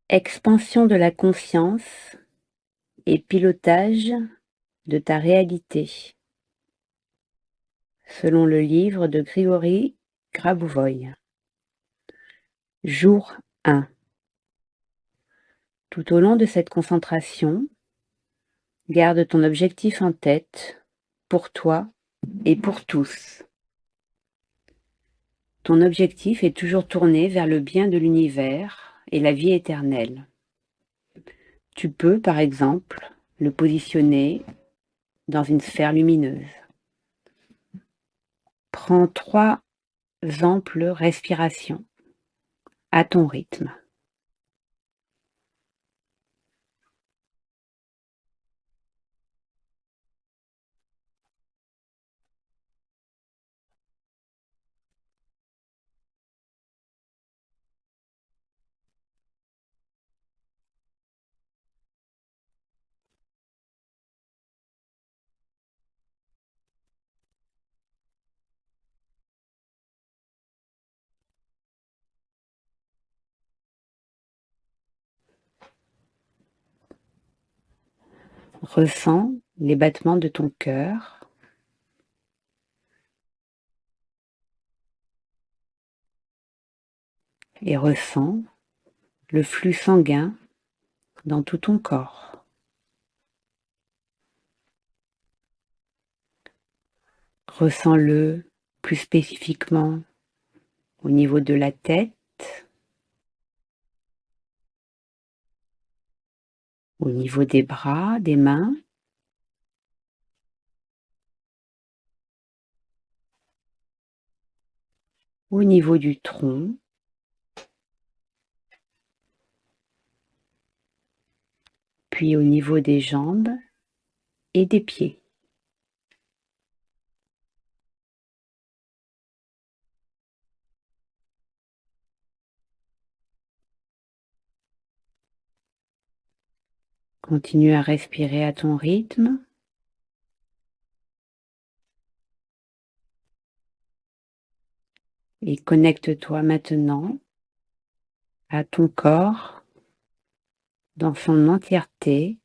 Expansion de la conscience et pilotage de ta réalité, selon le livre de Grigory Grabovoi. Jour 1. Tout au long de cette concentration, garde ton objectif en tête, pour toi et pour tous. Ton objectif est toujours tourné vers le bien de l'univers et la vie éternelle. Tu peux, par exemple, le positionner dans une sphère lumineuse. Prends 3 amples respirations à ton rythme. Ressens les battements de ton cœur et ressens le flux sanguin dans tout ton corps. Ressens-le plus spécifiquement au niveau de la tête, au niveau des bras, des mains, au niveau du tronc, puis au niveau des jambes et des pieds. Continue à respirer à ton rythme. Et connecte-toi maintenant à ton corps dans son entièreté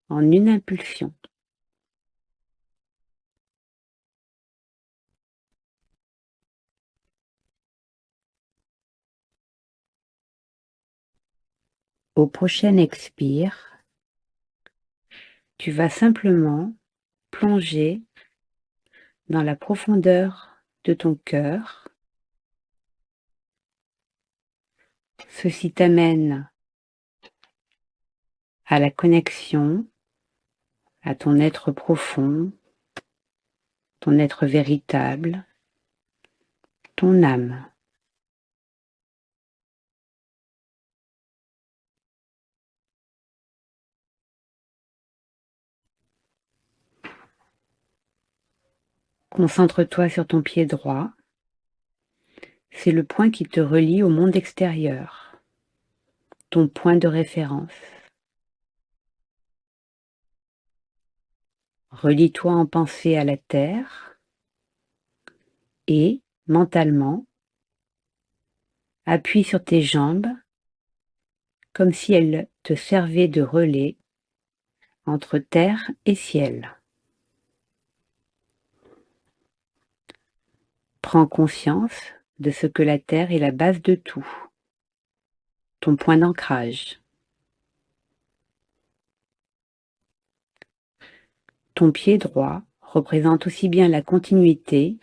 en une impulsion. Au prochain expire, tu vas simplement plonger dans la profondeur de ton cœur. Ceci t'amène à la connexion à ton être profond, ton être véritable, ton âme. Concentre-toi sur ton pied droit. C'est le point qui te relie au monde extérieur, ton point de référence. Relie-toi en pensée à la terre et, mentalement, appuie sur tes jambes comme si elles te servaient de relais entre terre et ciel. Prends conscience de ce que la terre est la base de tout, ton point d'ancrage. Ton pied droit représente aussi bien la continuité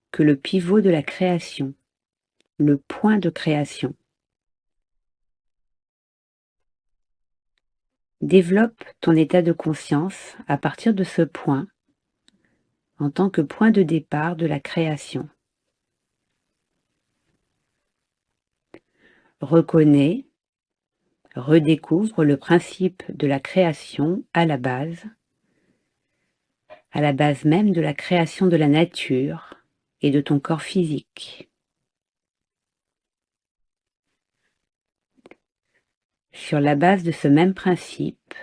que le pivot de la création, le point de création. Développe ton état de conscience à partir de ce point en tant que point de départ de la création. Reconnais, redécouvre le principe de la création à la base même de la création de la nature et de ton corps physique. Sur la base de ce même principe,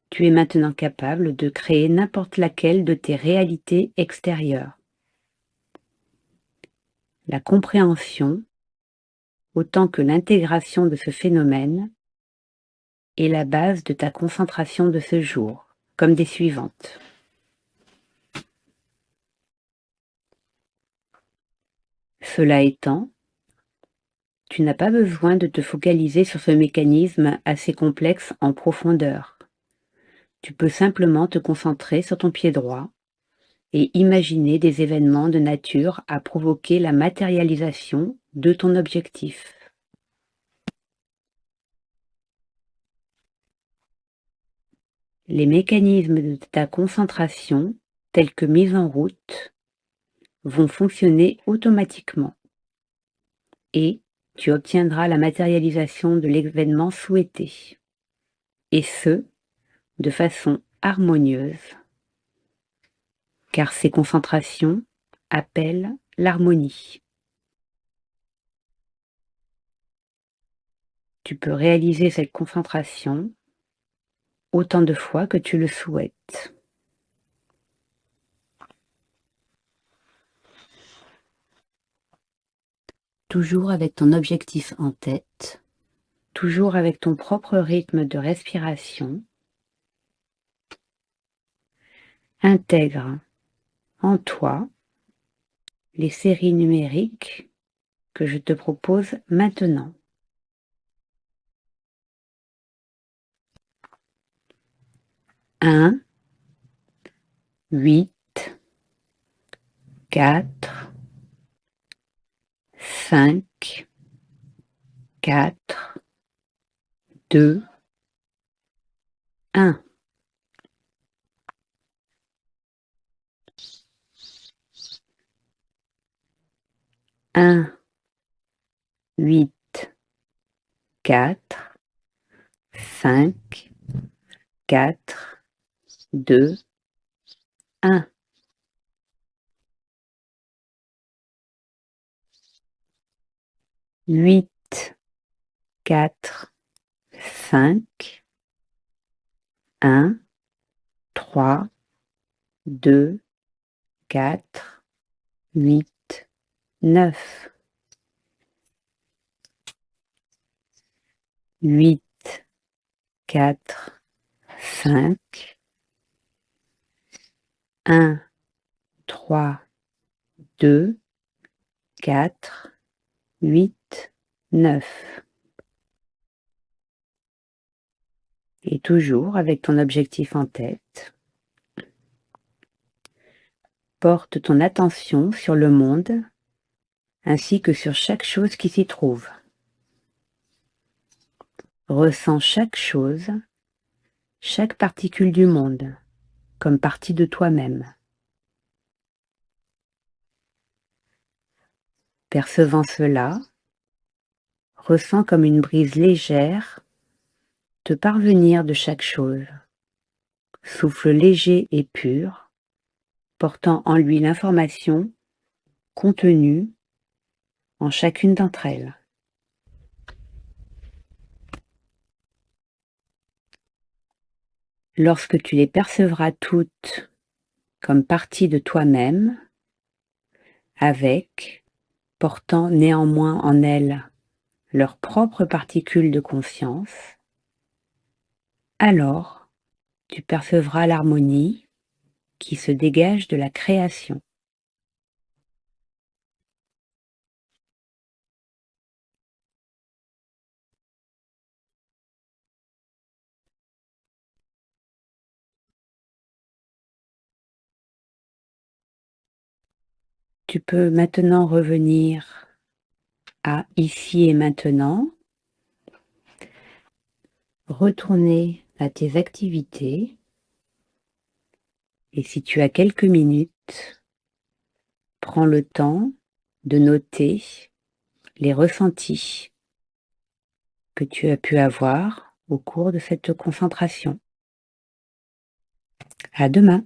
tu es maintenant capable de créer n'importe laquelle de tes réalités extérieures. La compréhension, autant que l'intégration de ce phénomène, est la base de ta concentration de ce jour, comme des suivantes. Cela étant, tu n'as pas besoin de te focaliser sur ce mécanisme assez complexe en profondeur. Tu peux simplement te concentrer sur ton pied droit et imaginer des événements de nature à provoquer la matérialisation de ton objectif. Les mécanismes de ta concentration, tels que mise en route, vont fonctionner automatiquement et tu obtiendras la matérialisation de l'événement souhaité, et ce, de façon harmonieuse, car ces concentrations appellent l'harmonie. Tu peux réaliser cette concentration autant de fois que tu le souhaites. Toujours avec ton objectif en tête, toujours avec ton propre rythme de respiration, intègre en toi les séries numériques que je te propose maintenant. 1, 8, 4, 5, 4, 2, 1. 1, 8, 4, 5, 4, 2, 1. 8, 4, 5, 1, 3, 2, 4, 8, 9. 8, 4, 5, 1, 3, 2, 4, 8, 9. Et toujours avec ton objectif en tête, porte ton attention sur le monde ainsi que sur chaque chose qui s'y trouve. Ressens chaque chose, chaque particule du monde, comme partie de toi-même. Percevant cela, ressens comme une brise légère te parvenir de chaque chose. Souffle léger et pur, portant en lui l'information contenue en chacune d'entre elles. Lorsque tu les percevras toutes comme partie de toi-même, avec, portant néanmoins en elles leurs propres particules de conscience, alors tu percevras l'harmonie qui se dégage de la création. Tu peux maintenant revenir à ici et maintenant, retourner à tes activités et si tu as quelques minutes, prends le temps de noter les ressentis que tu as pu avoir au cours de cette concentration. À demain.